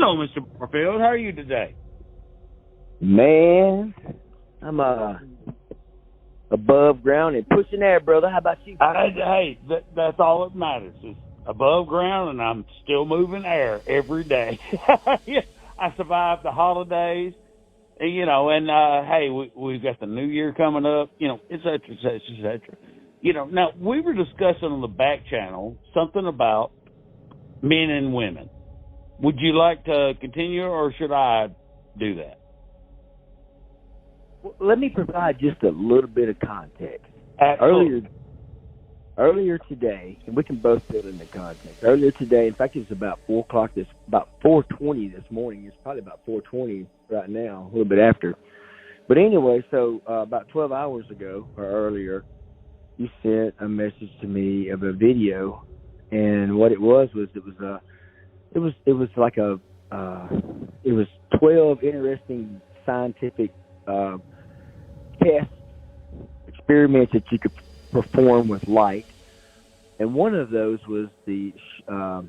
Hello, Mr. Barfield. How are you today? Man, I'm above ground and pushing air, brother. How about you? Hey, that's all that matters is above ground, and I'm still moving air every day. I survived the holidays, and hey, we've got the new year coming up, et cetera, et cetera, et cetera. Now, we were discussing on the back channel something about men and women. Would you like to continue, or should I do that? Well, let me provide just a little bit of context. Absolutely. Earlier today, and we can both fill in the context. Earlier today, in fact, it was about 4 o'clock. About 4:20 this morning. It's probably about 4:20 right now, a little bit after. But anyway, so about 12 hours ago or earlier, you sent a message to me of a video, and what it was it was 12 interesting scientific test experiments that you could perform with light, and one of those was the it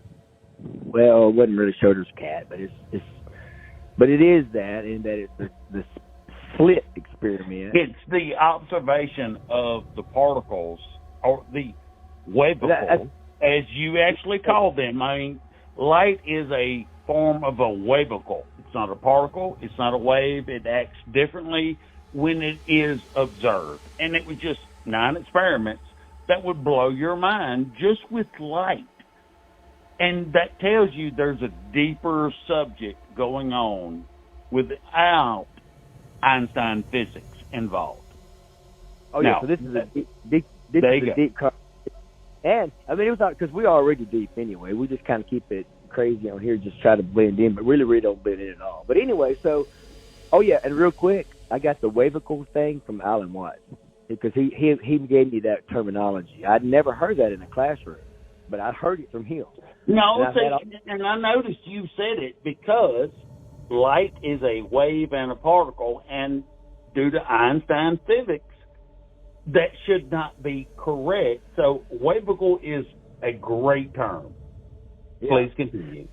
wasn't really Schrödinger's cat, but it is that, in that it's the Slit experiment. It's the observation of the particles, or the Wavicles, as you actually call them. I mean, light is a form of a Wavicle. It's not a particle. It's not a wave. It acts differently when it is observed. And it was just 9 experiments that would blow your mind just with light. And that tells you there's a deeper subject going on without Einstein physics involved. Oh, yeah, now, so this is a deep concept. And, I mean, it was not, because we're already deep anyway. We just kind of keep it crazy on here, just try to blend in, but really don't blend in at all. But anyway, so, and real quick, I got the Wavicles thing from Alan Watts, because he gave me that terminology. I'd never heard that in a classroom, but I heard it from him. No, and I noticed you said it because light is a wave and a particle, and due to Einstein physics, that should not be correct. So Wavicle is a great term. Yeah. Please continue.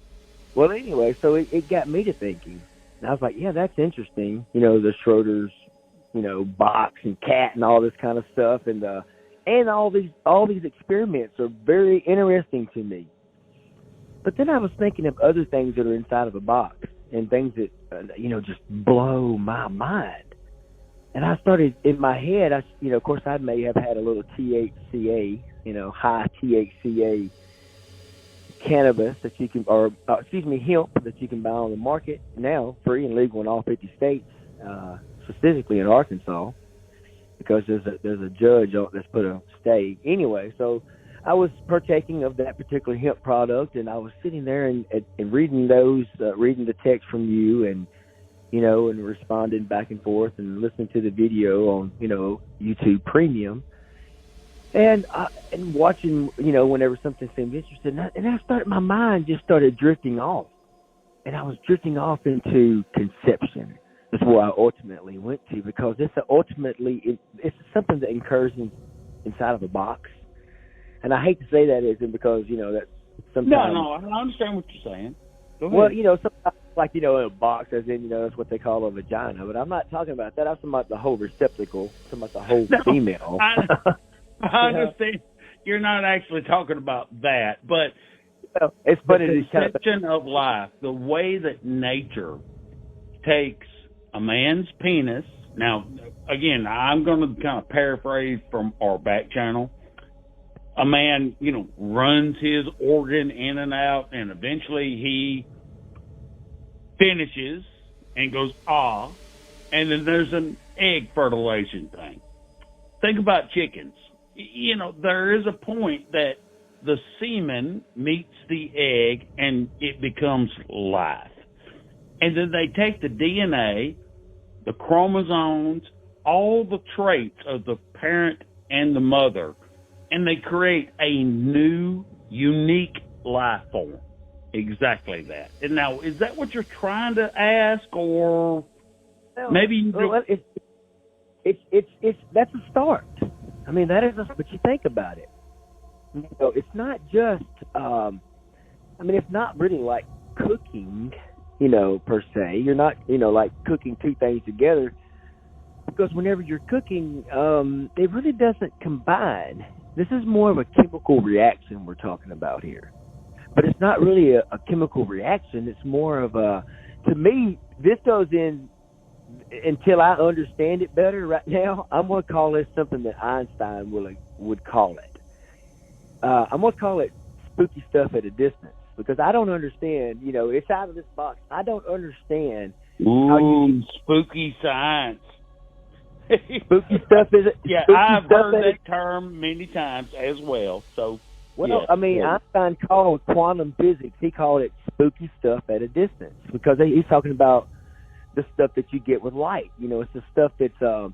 Well, anyway, so it got me to thinking. And I was like, yeah, that's interesting. The Schrödinger's, box and cat and all this kind of stuff. And all these experiments are very interesting to me. But then I was thinking of other things that are inside of a box and things that, just blow my mind. And I started, in my head, of course, I may have had a little THCA, high THCA cannabis that you can, hemp that you can buy on the market now, free and legal in all 50 states, specifically in Arkansas, because there's a judge that's put a stay. Anyway, so I was partaking of that particular hemp product, and I was sitting there and reading reading the text from you, and and responding back and forth and listening to the video on, YouTube Premium, and watching, whenever something seemed interesting. And my mind just started drifting off, and I was drifting off into conception. That's where I ultimately went to, because it's something that occurs inside of a box. And I hate to say that, because, that's sometimes... No, I understand what you're saying. Go ahead. Well, sometimes, like, in a box, as in, that's what they call a vagina. But I'm not talking about that. I'm talking about the whole receptacle. I'm talking about the whole female. I understand. You're not actually talking about that. But it's funny. The conception of life, the way that nature takes a man's penis. Now, again, I'm going to kind of paraphrase from our back channel. A man, runs his organ in and out, and eventually he finishes and goes, and then there's an egg fertilization thing. Think about chickens. There is a point that the semen meets the egg and it becomes life. And then they take the DNA, the chromosomes, all the traits of the parent and the mother, and they create a new, unique life form. Exactly that. And now, is that what you're trying to ask, or maybe? It's that's a start. I mean, that is but you think about it. It's not just. It's not really like cooking. per se. You're not, like cooking two things together, because whenever you're cooking, it really doesn't combine. This is more of a chemical reaction we're talking about here. But it's not really a chemical reaction. It's more of to me, this goes in, until I understand it better right now, I'm going to call this something that Einstein would call it. I'm going to call it spooky stuff at a distance, because I don't understand, it's out of this box. I don't understand how you... spooky science. Spooky stuff is it? Yeah, I've heard that term many times as well. So, well, yeah, I mean, yeah. Einstein called quantum physics, he called it spooky stuff at a distance, because he's talking about the stuff that you get with light. It's the stuff that's, it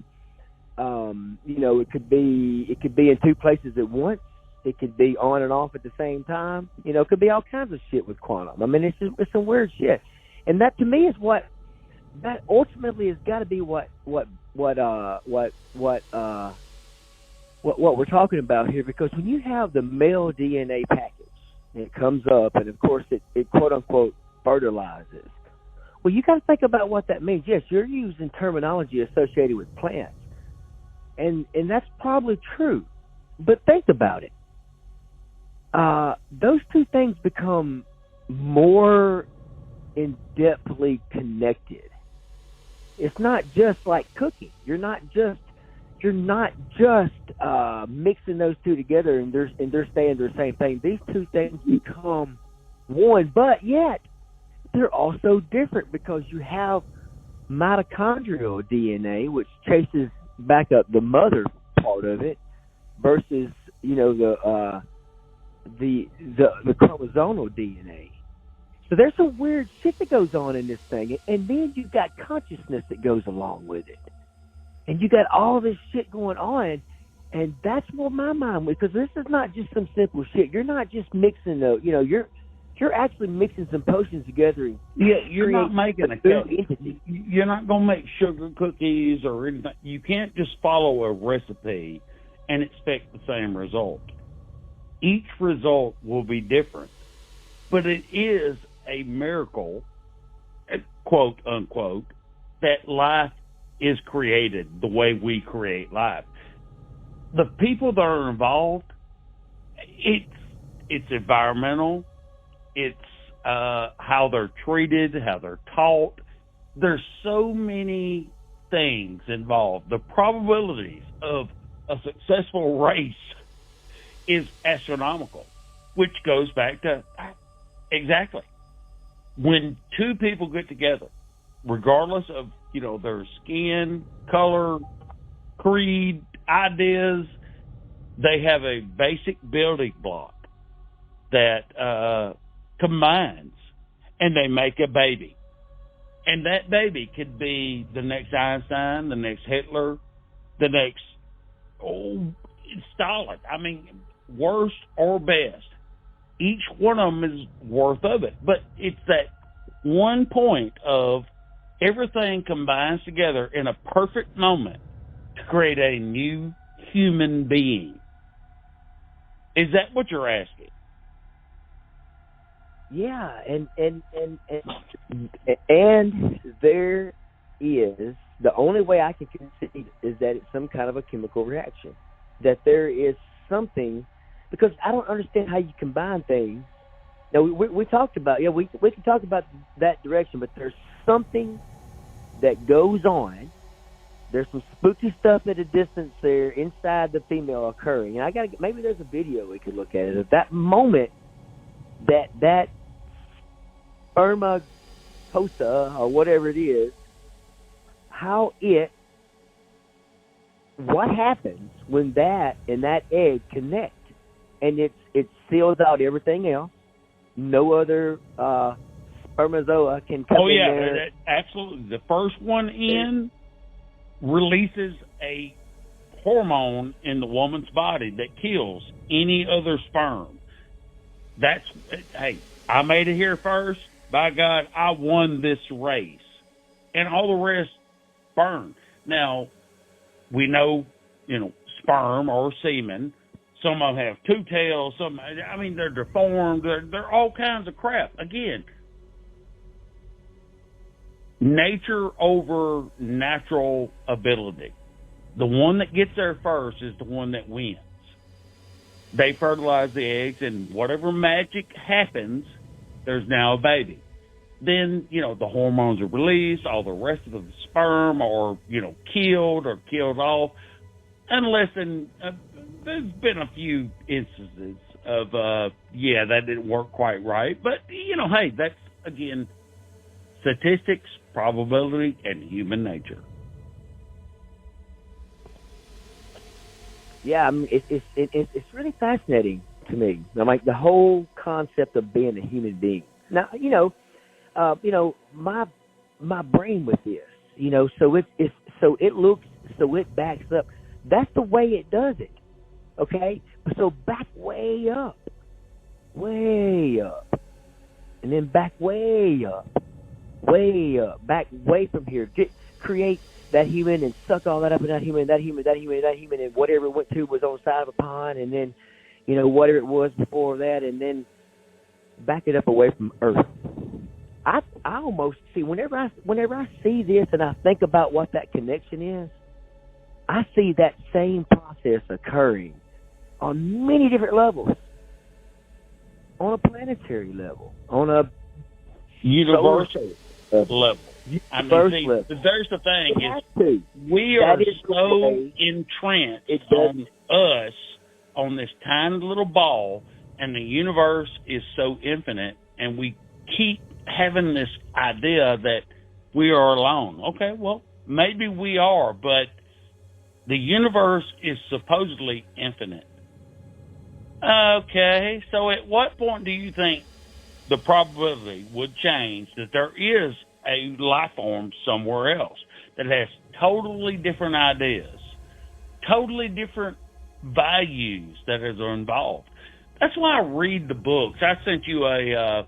could be in two places at once. It could be on and off at the same time. It could be all kinds of shit with quantum. I mean, it's some weird shit, and that to me is that ultimately has got to be what we're talking about here. Because when you have the male DNA package and it comes up, and of course it quote unquote fertilizes. Well, you got to think about what that means. Yes, you're using terminology associated with plants, and that's probably true. But think about it. Those two things become more in-depthly connected. It's not just like cooking. You're not just mixing those two together and they're saying the same thing. These two things become one, but yet they're also different, because you have mitochondrial DNA, which chases back up the mother part of it, versus the chromosomal DNA. So there's some weird shit that goes on in this thing, and then you've got consciousness that goes along with it, and you got all this shit going on, and that's where my mind was, because this is not just some simple shit. You're not just mixing you're actually mixing some potions together. You're not making a cookie. You're not going to make sugar cookies or anything. You can't just follow a recipe and expect the same result. Each result will be different, but it is a miracle, quote unquote, that life is created the way we create life. The people that are involved, it's environmental, it's how they're treated, how they're taught. There's so many things involved. The probabilities of a successful race is astronomical, which goes back to exactly when two people get together, regardless of their skin color, creed, ideas, they have a basic building block that combines, and they make a baby. And that baby could be the next Einstein, the next Hitler, the next Stalin. I mean, worst or best, each one of them is worth of it. But it's that one point of everything combines together in a perfect moment to create a new human being. Is that what you're asking? Yeah, and there is, the only way I can conceive is that it's some kind of a chemical reaction. That there is something, because I don't understand how you combine things. Now, we talked about, we can talk about that direction, but there's something that goes on. There's some spooky stuff at a distance there inside the female occurring. And maybe there's a video we could look at it. At that moment, that spermatozoa or whatever it is, what happens when that and that egg connect, and it seals out everything else. No other spermatozoa can come in there. Absolutely. The first one in releases a hormone in the woman's body that kills any other sperm. Hey, I made it here first. By God, I won this race. And all the rest burn. Now, we know, sperm or semen. Some of them have two tails. They're deformed. They're all kinds of crap. Again, nature over natural ability. The one that gets there first is the one that wins. They fertilize the eggs, and whatever magic happens, there's now a baby. Then, the hormones are released, all the rest of the sperm are, killed or killed off, unless there's been a few instances of, that didn't work quite right. But, hey, that's, again, statistics, probability, and human nature. Yeah, I mean, it's really fascinating to me. I'm like the whole concept of being a human being. Now, my brain with this, so it backs up. That's the way it does it. Okay, so back way up, and then back way up, back way from here. Create that human and suck all that up in that human, and whatever it went to was on the side of a pond, and then, whatever it was before that, and then back it up away from Earth. I almost see, whenever I see this and I think about what that connection is, I see that same process occurring on many different levels. On a planetary level, on a universal level. I mean, level. There's the thing is we are so entranced on us, on this tiny little ball, and the universe is so infinite, and we keep having this idea that we are alone. Okay, well, maybe we are, but the universe is supposedly infinite. Okay, so at what point do you think the probability would change that there is a life form somewhere else that has totally different ideas, totally different values that are involved? That's why I read the books. I sent you a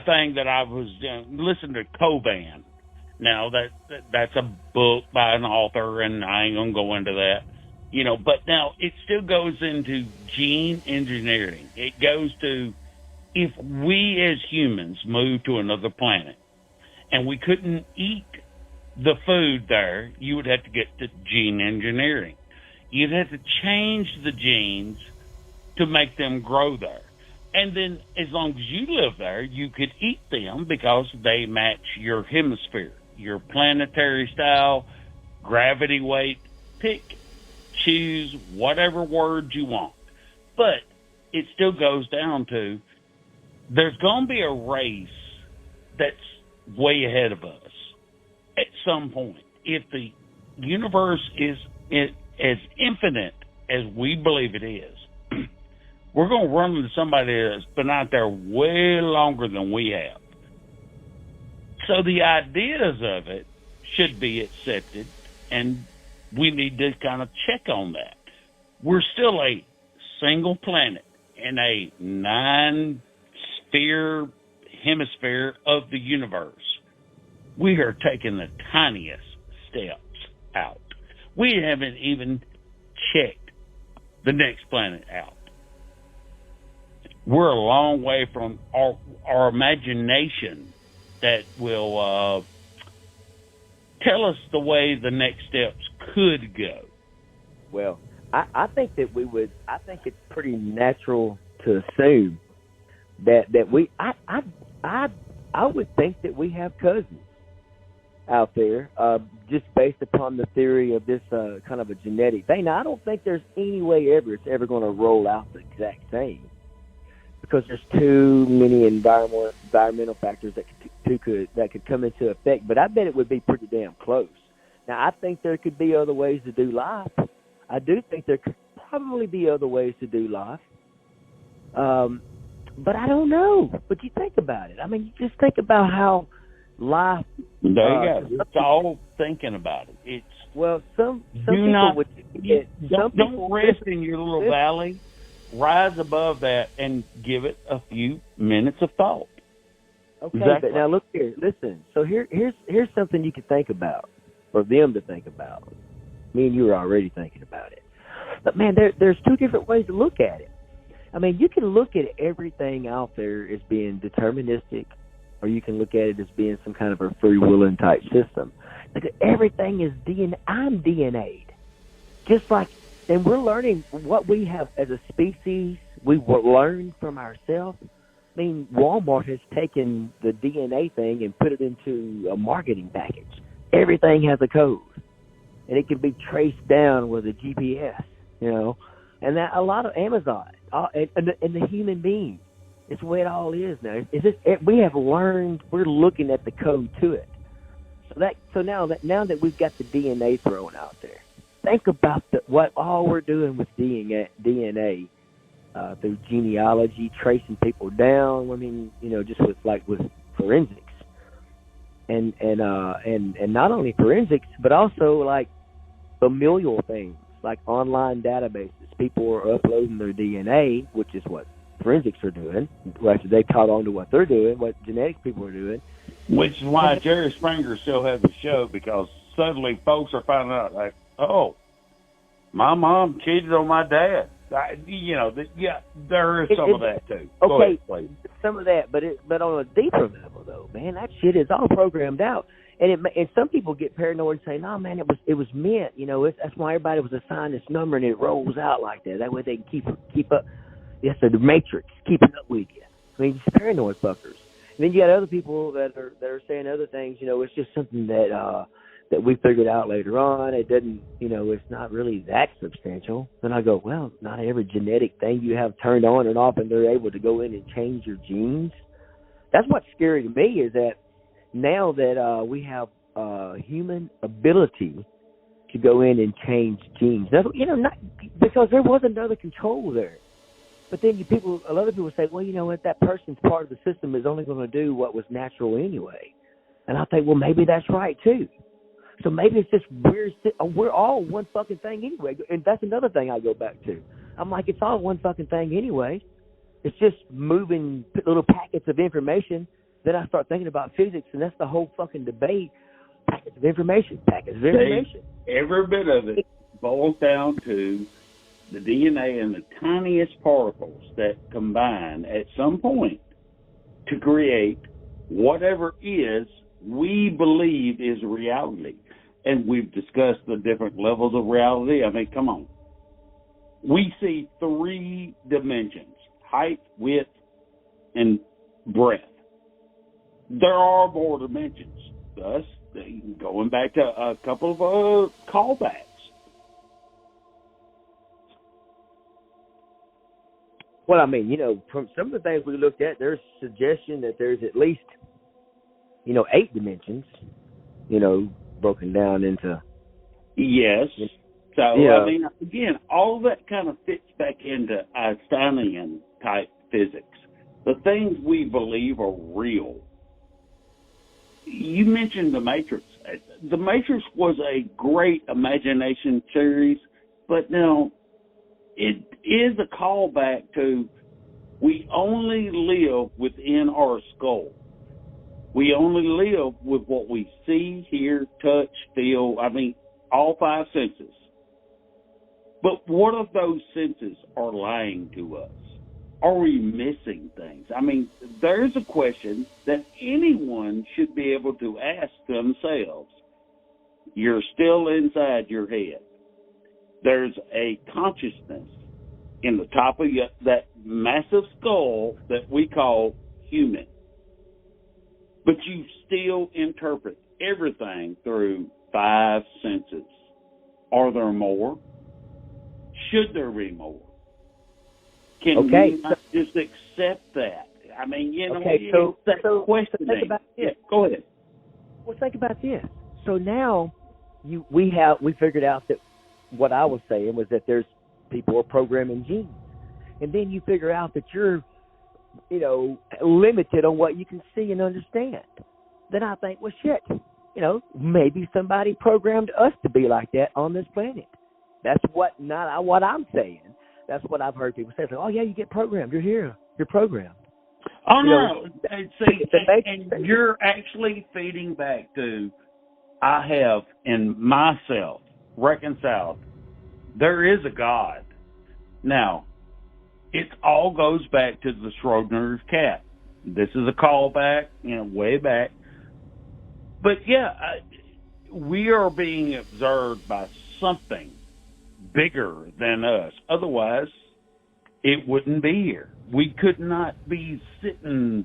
thing that I was listening to Coban. Now that's a book by an author, and I ain't gonna go into that, But now it still goes into gene engineering. It goes to, if we as humans move to another planet and we couldn't eat the food there, you would have to get to gene engineering. You'd have to change the genes to make them grow there. And then as long as you live there, you could eat them because they match your hemisphere, your planetary style, gravity weight. Choose whatever word you want. But it still goes down to, there's going to be a race that's way ahead of us at some point. If the universe is as infinite as we believe it is, we're going to run into somebody that's been out there way longer than we have. So the ideas of it should be accepted, and we need to kind of check on that. We're still a single planet in a 9-sphere hemisphere of the universe. We are taking the tiniest steps out. We haven't even checked the next planet out. We're a long way from our imagination that will tell us the way the next steps could go. Well, I think that we would. I think it's pretty natural to assume that we. I would think that we have cousins out there, just based upon the theory of this kind of a genetic thing. Now, I don't think there's any way it's ever going to roll out the exact same, because there's too many environmental factors that could come into effect. But I bet it would be pretty damn close. Now, I think there could be other ways to do life. I do think there could probably be other ways to do life. But I don't know. But you think about it. I mean, you just think about how life. There you go. It's all thinking about it. It's some people would. Don't rest in your little valley. Rise above that and give it a few minutes of thought. Okay, exactly. But now look here. Listen. So here's something you can think about, for them to think about. Me and you are already thinking about it. But man, there's two different ways to look at it. I mean, you can look at everything out there as being deterministic or you can look at it as being some kind of a free willing type system. Like everything is DNA. I'm DNA'd, just like, and we're learning what we have as a species. We will learn from ourselves. I mean, Walmart has taken the DNA thing and put it into a marketing package. Everything has a code, and it can be traced down with a GPS. And that a lot of Amazon and the human being. It's the way it all is now. We have learned. We're looking at the code to it. So now that we've got the DNA thrown out there, think about what all we're doing with DNA through genealogy, tracing people down. I mean, just with forensics, and not only forensics, but also like familial things, like online databases. People are uploading their DNA, which is what forensics are doing. After they caught on to what they're doing, what genetics people are doing. Which is why Jerry Springer still has a show, because suddenly folks are finding out, like, oh, my mom cheated on my dad. There is some of that too. Okay, some of that, but on a deeper level, though, man, that shit is all programmed out. And some people get paranoid and say, "No, man, it was meant." That's why everybody was assigned this number, and it rolls out like that. That way they can keep up. Yes, the Matrix keeping up with you. I mean, just paranoid fuckers. And then you got other people that are saying other things. It's just something that we figured out later on. It doesn't, it's not really that substantial. Then I go, well, not every genetic thing you have turned on and off, and they're able to go in and change your genes. That's what's scary to me, is that now that we have human ability to go in and change genes. Now, not because there was another control there. But then a lot of people say, well, you know what, that person's part of the system is only going to do what was natural anyway. And I think, well, maybe that's right too. So maybe it's just we're all one fucking thing anyway. And that's another thing I go back to. I'm like, it's all one fucking thing anyway. It's just moving little packets of information. Then I start thinking about physics, and that's the whole fucking debate. Packets of information. Every bit of it boils down to the DNA and the tiniest particles that combine at some point to create whatever we believe is reality. And we've discussed the different levels of reality. I mean, come on. We see 3 dimensions: height, width, and breadth. There are more dimensions. Thus, going back to a couple of callbacks. Well, I mean, from some of the things we looked at, there's suggestion that there's at least, 8 dimensions, broken down into. Yes. So, I mean, again, all of that kind of fits back into Einsteinian type physics. The things we believe are real. You mentioned The Matrix. The Matrix was a great imagination series, but now it is a callback to we only live within our skull. We only live with what we see, hear, touch, feel, all 5 senses. But what if those senses are lying to us? Are we missing things? I mean, there's a question that anyone should be able to ask themselves. You're still inside your head. There's a consciousness in the top of that massive skull that we call human. But you still interpret everything through 5 senses. Are there more? Should there be more? Can we not just accept that? I mean, so questioning. Think about this. Yeah, go ahead. Well, think about this. So now we figured out that what I was saying was that there's people are programming genes, and then you figure out that you're, limited on what you can see and understand. Then I think, well, shit, maybe somebody programmed us to be like that on this planet. That's not what I'm saying. That's what I've heard people say. It's like, oh, yeah, you get programmed. You're here. You're programmed. Oh, no. And you're actually feeding back to, I have in myself reconciled, there is a God. Now, it all goes back to the Schrödinger's cat. This is a callback, way back. But yeah, we are being observed by something bigger than us. Otherwise, it wouldn't be here. We could not be sitting,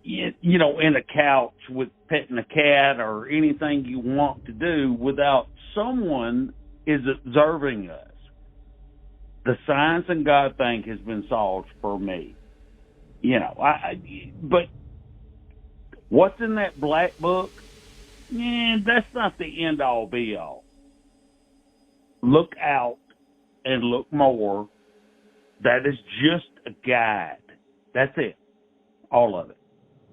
in a couch with petting a cat or anything you want to do without someone is observing us. The science and God thing has been solved for me. But what's in that black book? That's not the end all be all. Look out and look more. That is just a guide. That's it. All of it.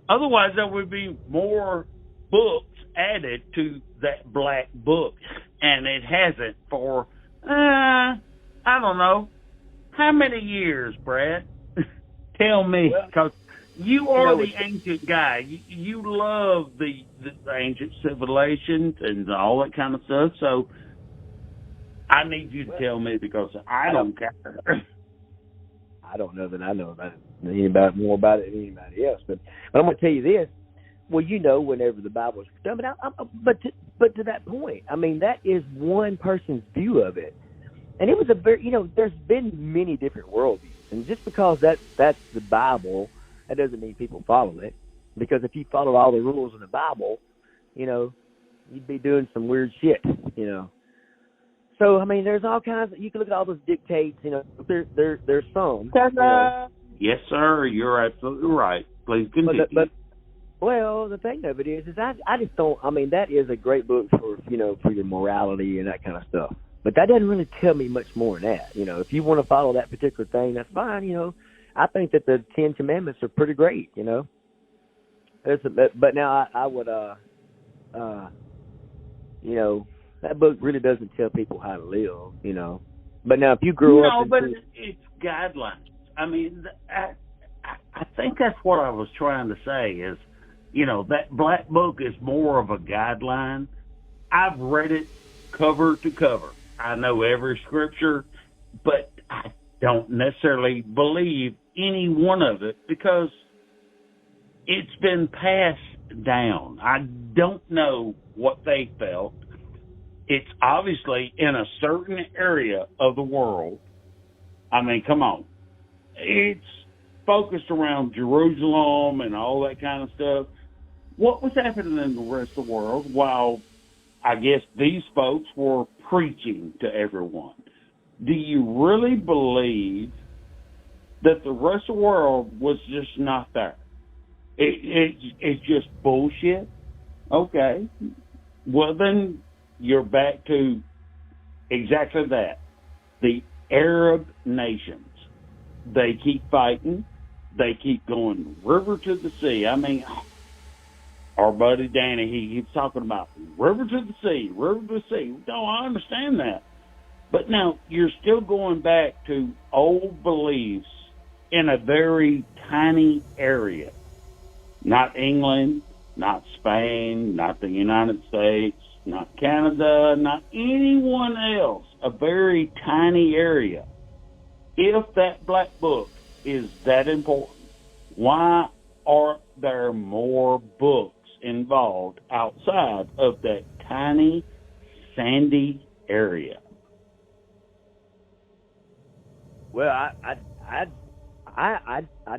Otherwise, there would be more books added to that black book, and it hasn't for, I don't know, how many years, Brad? Tell me, because you are the ancient guy. You love the ancient civilizations and all that kind of stuff, so I need you to tell me because I don't care. I don't know that I know about more about it than anybody else, but I'm going to tell you this. Well, whenever the Bible was done, but to that point, I mean, that is one person's view of it, and it was a very, there's been many different worldviews, and just because that's the Bible, that doesn't mean people follow it. Because if you followed all the rules in the Bible, you'd be doing some weird shit, So, I mean, there's all kinds you can look at all those dictates, there's some. Yes, sir, you're absolutely right. Please continue. But well, the thing of it is I just don't, I mean, that is a great book for, for your morality and that kind of stuff. But that doesn't really tell me much more than that. If you want to follow that particular thing, that's fine, I think that the 10 Commandments are pretty great, But now I would, that book really doesn't tell people how to live, But now if you grew up... No, but it's guidelines. I mean, I think that's what I was trying to say is, that black book is more of a guideline. I've read it cover to cover. I know every scripture, but I don't necessarily believe any one of it because it's been passed down. I don't know what they felt. It's obviously in a certain area of the world. I mean, come on. It's focused around Jerusalem and all that kind of stuff. What was happening in the rest of the world while I guess these folks were preaching to everyone? Do you really believe that the rest of the world was just not there? It's just bullshit? Okay. Well, then you're back to exactly that. The Arab nations, they keep fighting. They keep going river to the sea. I mean, our buddy Danny, he keeps talking about river to the sea, river to the sea. No, I understand that. But now you're still going back to old beliefs in a very tiny area. Not England, not Spain, not the United States, not Canada, not anyone else. A very tiny area. If that black book is that important, why aren't there more books involved outside of that tiny, sandy area? Well, I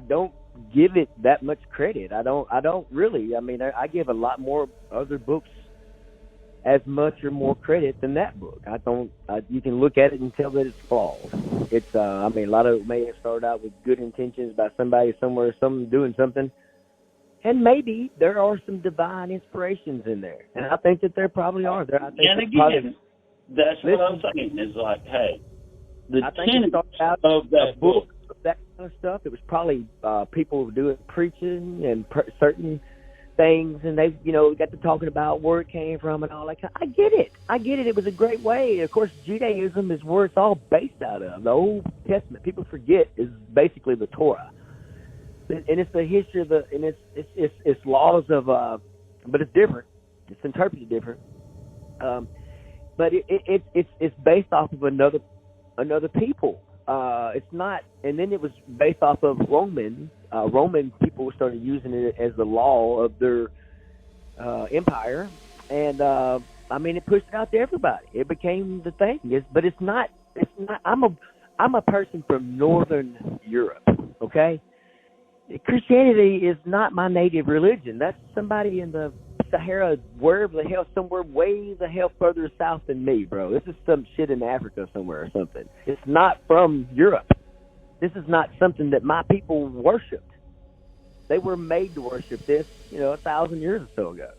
don't give it that much credit. I don't really. I mean, I give a lot more other books as much or more credit than that book. You can look at it and tell that it's flawed. It's I mean, a lot of it may have started out with good intentions by somebody somewhere, doing something, and maybe there are some divine inspirations in there, and I think that there probably are. And again, that's what I'm saying. Is like, hey, the tenets of that book, that kind of stuff. It was probably people doing preaching and certain things, and they, got to talking about where it came from and all that. I get it. It was a great way. Of course, Judaism is where it's all based out of. The Old Testament, people forget, is basically the Torah, and it's the history of and it's laws of, but it's different. It's interpreted different. But it's based off of another people. It's not, and then it was based off of Roman Roman people started using it as the law of their empire, and I mean, it pushed it out to everybody. It became the thing. But it's not. It's not. I'm a person from Northern Europe. Okay, Christianity is not my native religion. That's somebody in the Sahara, wherever the hell, somewhere way the hell further south than me, bro. This is some shit in Africa somewhere or something. It's not from Europe. This is not something that my people worshipped. They were made to worship this, 1,000 years or so ago.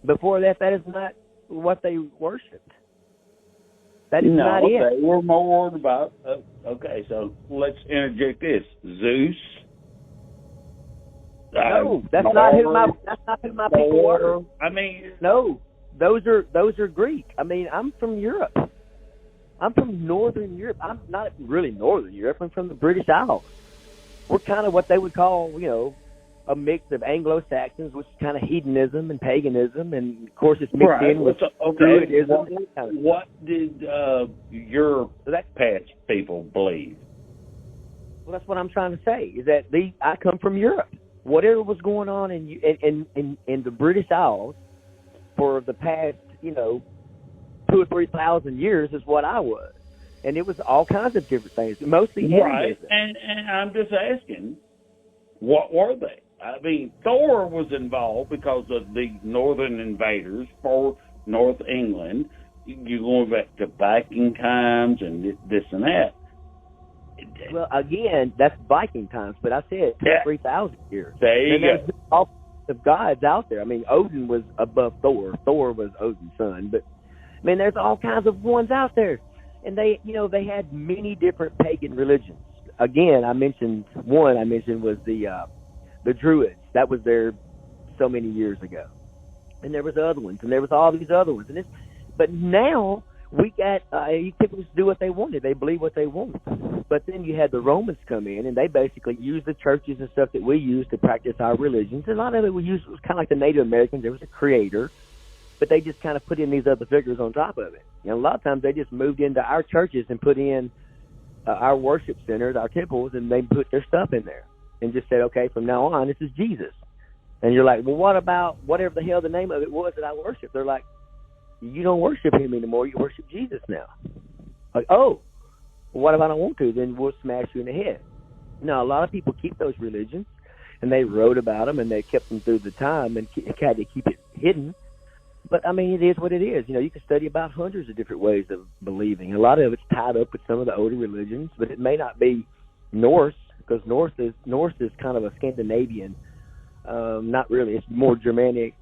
Before that, that is not what they worshipped. That is not it. Okay. We're more worried about. Okay, so let's interject this: Zeus. No, that's not who my people were. I mean, no, those are Greek. I mean, I'm from Europe. I'm from Northern Europe. I'm not really Northern Europe. I'm from the British Isles. We're kind of what they would call, a mix of Anglo-Saxons, which is kind of hedonism and paganism, and of course it's mixed in with Druidism. What did your past people believe? Well, that's what I'm trying to say. Is that I come from Europe. Whatever was going on in the British Isles for the past 2,000 or 3,000 years is what I was, and it was all kinds of different things, mostly right. And I'm just asking, what were they? I mean, Thor was involved because of the northern invaders for North England. You're going back to Viking times and this and that. Well, again, that's Viking times, but I said 3,000 years. There you go. There's all kinds of gods out there. I mean, Odin was above Thor. Thor was Odin's son, but I mean, there's all kinds of ones out there, and they had many different pagan religions. Again, I mentioned was the Druids. That was there so many years ago, and there was other ones, and there was all these other ones, but now we got people just do what they wanted. They believe what they want. But then you had the Romans come in, and they basically used the churches and stuff that we use to practice our religions. And a lot of it was kind of like the Native Americans. There was a creator, but they just kind of put in these other figures on top of it. And a lot of times they just moved into our churches and put in our worship centers, our temples, and they put their stuff in there and just said, okay, from now on, this is Jesus. And you're like, well, what about whatever the hell the name of it was that I worship? They're like, you don't worship him anymore. You worship Jesus now. Like, oh, well, what if I don't want to? Then we'll smash you in the head. Now, a lot of people keep those religions, and they wrote about them, and they kept them through the time and had to keep it hidden. But, I mean, it is what it is. You can study about hundreds of different ways of believing. A lot of it's tied up with some of the older religions, but it may not be Norse, because Norse is kind of a Scandinavian. Not really. It's more Germanic.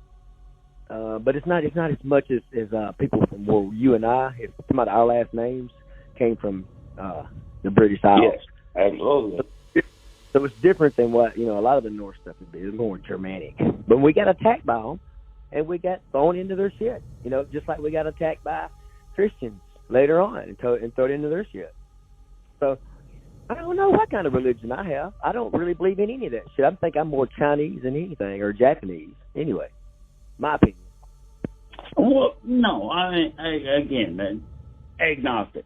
But it's not as much as people from you and I, if some of our last names came from the British Isles. Yes, absolutely. So it's different than what a lot of the Norse stuff would be. It's more Germanic. But we got attacked by them, and we got thrown into their shit. Just like we got attacked by Christians later on and thrown into their shit. So I don't know what kind of religion I have. I don't really believe in any of that shit. I think I'm more Chinese than anything, or Japanese. Anyway, my opinion. Well, no, again, agnostic.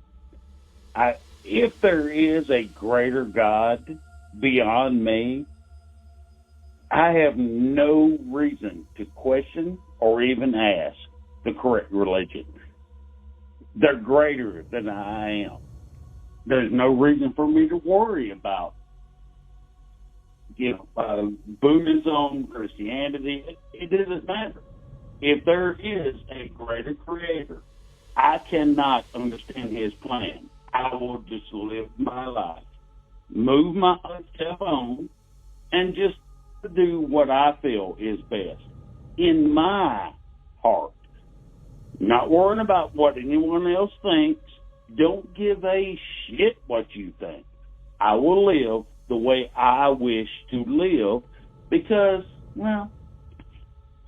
If there is a greater God beyond me, I have no reason to question or even ask the correct religion. They're greater than I am. There's no reason for me to worry about, Buddhism, Christianity. It doesn't matter. If there is a greater creator, I cannot understand his plan. I will just live my life, move myself on, and just do what I feel is best in my heart. Not worrying about what anyone else thinks. Don't give a shit what you think. I will live the way I wish to live because, well,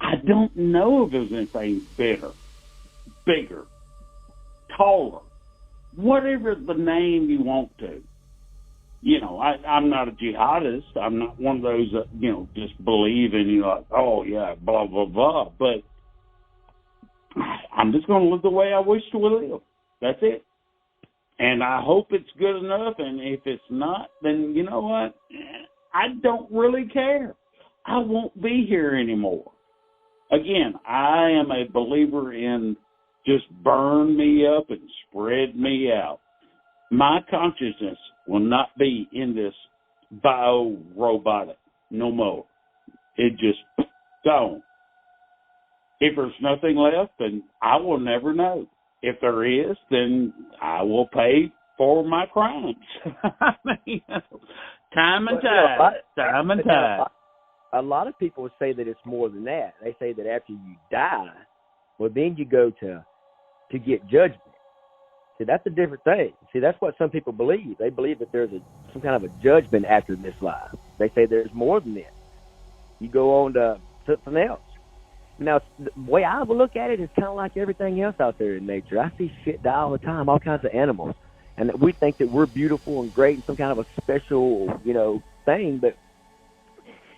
I don't know if there's anything bigger, taller, whatever the name you want to. I'm not a jihadist. I'm not one of those that, just believe in, oh, yeah, blah, blah, blah. But I'm just going to live the way I wish to live. That's it. And I hope it's good enough. And if it's not, then you know what? I don't really care. I won't be here anymore. Again, I am a believer in just burn me up and spread me out. My consciousness will not be in this bio-robotic no more. It just gone. If there's nothing left, then I will never know. If there is, then I will pay for my crimes. I mean, time and tide. A lot of people say that it's more than that. They say that after you die, well, then you go to get judgment. See, that's a different thing. See, that's what some people believe. They believe that there's some kind of a judgment after this life. They say there's more than this. You go on to something else. Now, the way I would look at it is kind of like everything else out there in nature. I see shit die all the time, all kinds of animals. And we think that we're beautiful and great and some kind of a special, thing. But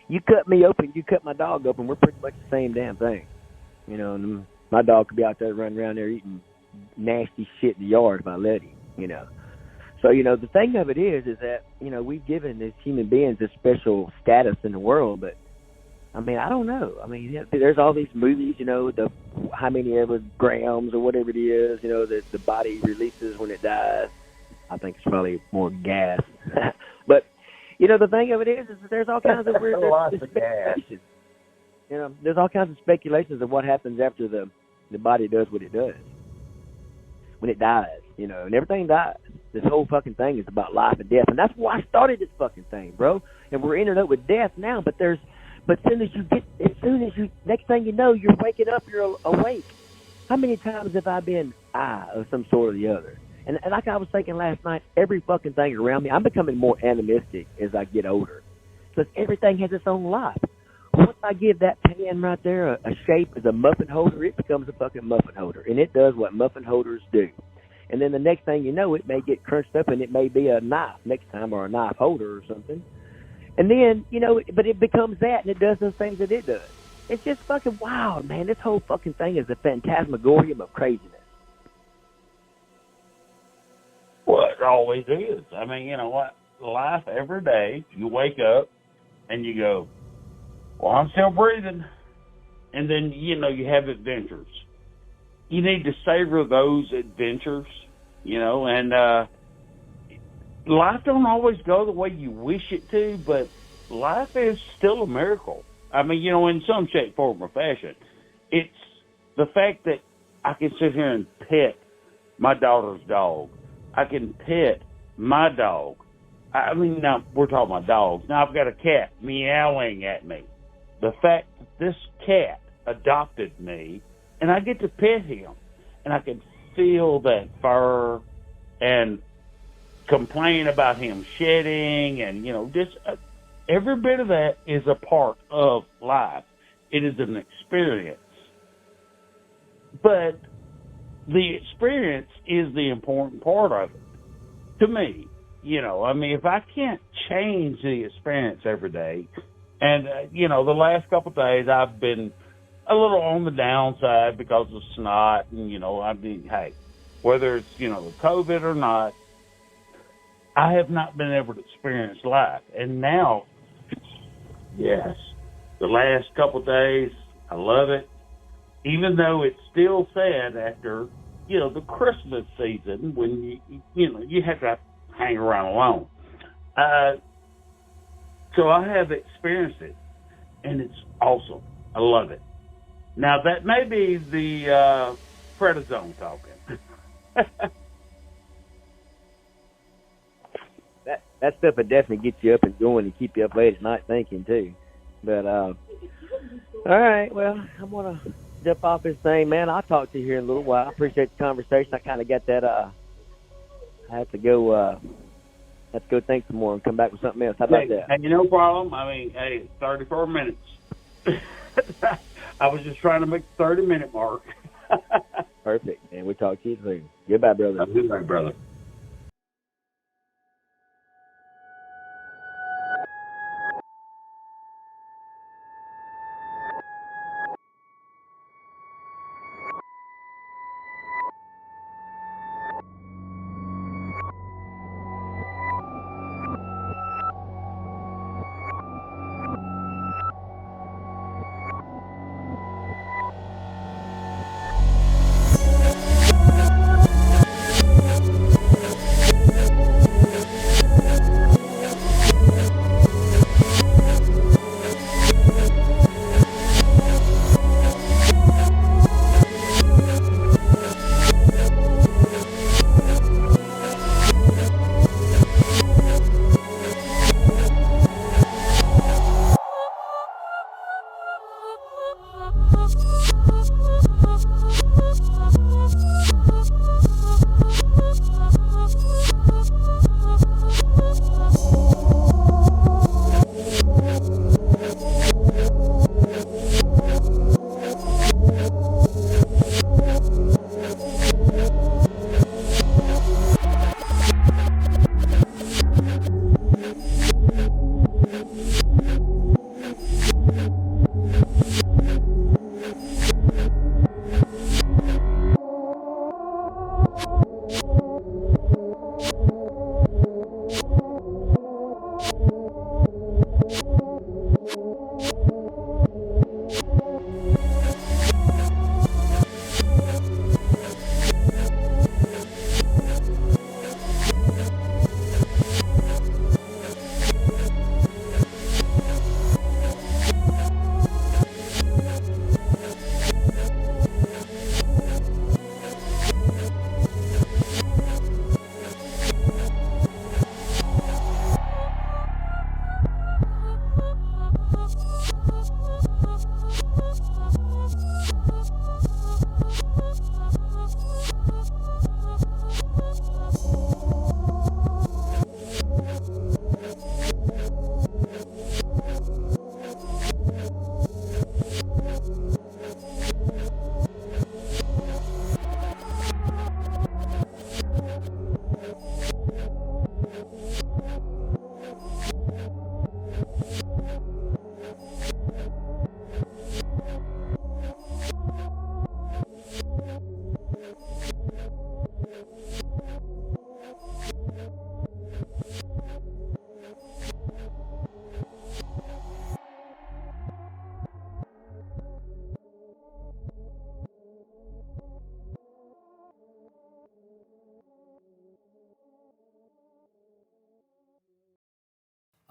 you cut me open, you cut my dog open, we're pretty much the same damn thing. And my dog could be out there running around there eating nasty shit in the yard if I let him, So, the thing of it is that, we've given as human beings this special status in the world, but I mean, I don't know. I mean, there's all these movies, the how many ever grams or whatever it is, that the body releases when it dies. I think it's probably more gas. But, the thing of it is that there's all kinds of weird speculations. There's all kinds of speculations of what happens after the body does what it does. When it dies, and everything dies. This whole fucking thing is about life and death. And that's why I started this fucking thing, bro. And we're ending up with death now, but next thing you know, you're waking up, you're awake. How many times have I been of some sort or the other? And like I was thinking last night, every fucking thing around me, I'm becoming more animistic as I get older. Because everything has its own life. Once I give that pan right there a shape as a muffin holder, it becomes a fucking muffin holder. And it does what muffin holders do. And then the next thing you know, it may get crunched up and it may be a knife next time or a knife holder or something. And then, but it becomes that and it does those things that it does. It's just fucking wild, man. This whole fucking thing is a phantasmagorium of craziness. Well, it always is. I mean, you know what? Life every day, you wake up and you go, well, I'm still breathing. And then, you have adventures. You need to savor those adventures, and life don't always go the way you wish it to, but life is still a miracle. I mean, in some shape, form, or fashion. It's the fact that I can sit here and pet my daughter's dog. I can pet my dog. I mean, now, we're talking about dogs. Now, I've got a cat meowing at me. The fact that this cat adopted me, and I get to pet him, and I can feel that fur and complain about him shedding, and, just every bit of that is a part of life. It is an experience. But the experience is the important part of it, to me. I mean, if I can't change the experience every day, and, the last couple of days I've been a little on the downside because of snot, and, I mean, hey, whether it's, COVID or not, I have not been able to experience life. And now, yes, the last couple of days, I love it, even though it's still sad after, the Christmas season when, you have to hang around alone. So I have experienced it, and it's awesome. I love it. Now, that may be the prednisone talking. That stuff would definitely get you up and going and keep you up late at night thinking, too. But, all right, well, I'm going to jump off this thing, man. I'll talk to you here in a little while. I appreciate the conversation. I kind of got that, I have to go think some more and come back with something else. How about that? Hey, no problem. I mean, hey, 34 minutes. I was just trying to make the 30-minute mark. Perfect, and we'll talk to you soon. Goodbye, brother. Goodbye, brother.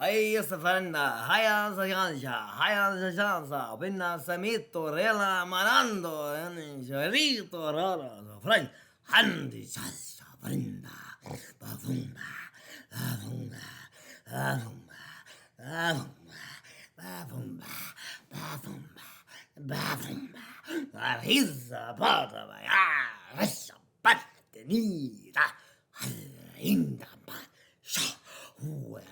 Aí essa varanda, haya sa chansa, pinna samito, rela marando, jarito, rara, fran, handi chasa, varanda, bavumba, bavumba, bavumba, bavumba, bavumba, bavumba, bavumba, arisa, pata, ya, rasha, patenida, inda, sha.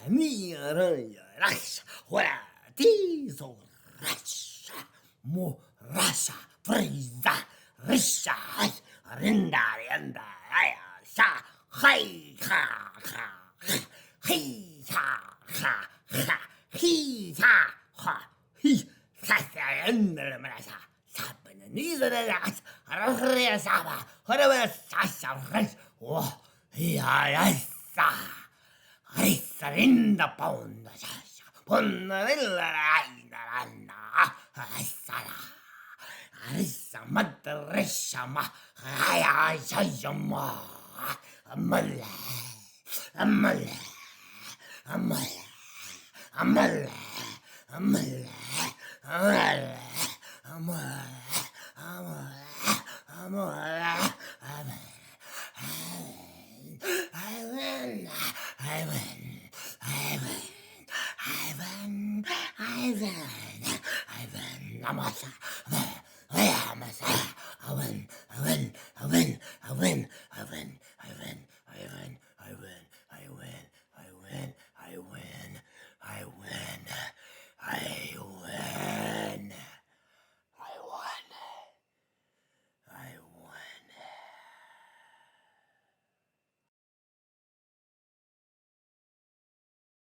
Ni aranha, racha, tiso, racha, mo, racha, frisa, risha, rinda, renda, aya, sha, hai, ha, ha, hi, ha, ha, ha, hi, ha, ha, hi, sa, renda, marasa, sabana, nisa, racha, arasria, saba, horaba, sasha, racha, oh, ya, sa. Rissarinda ponda sasha, ponda villa raina ranna, rissara, rissa madda risha ma, raya shayama, amale, amale, amale, amale, amale, amale, amale, amale, amale, amale. I win, I win, I win, I win, I win, I win, Namasa, I win, I win, I win, I win, I win.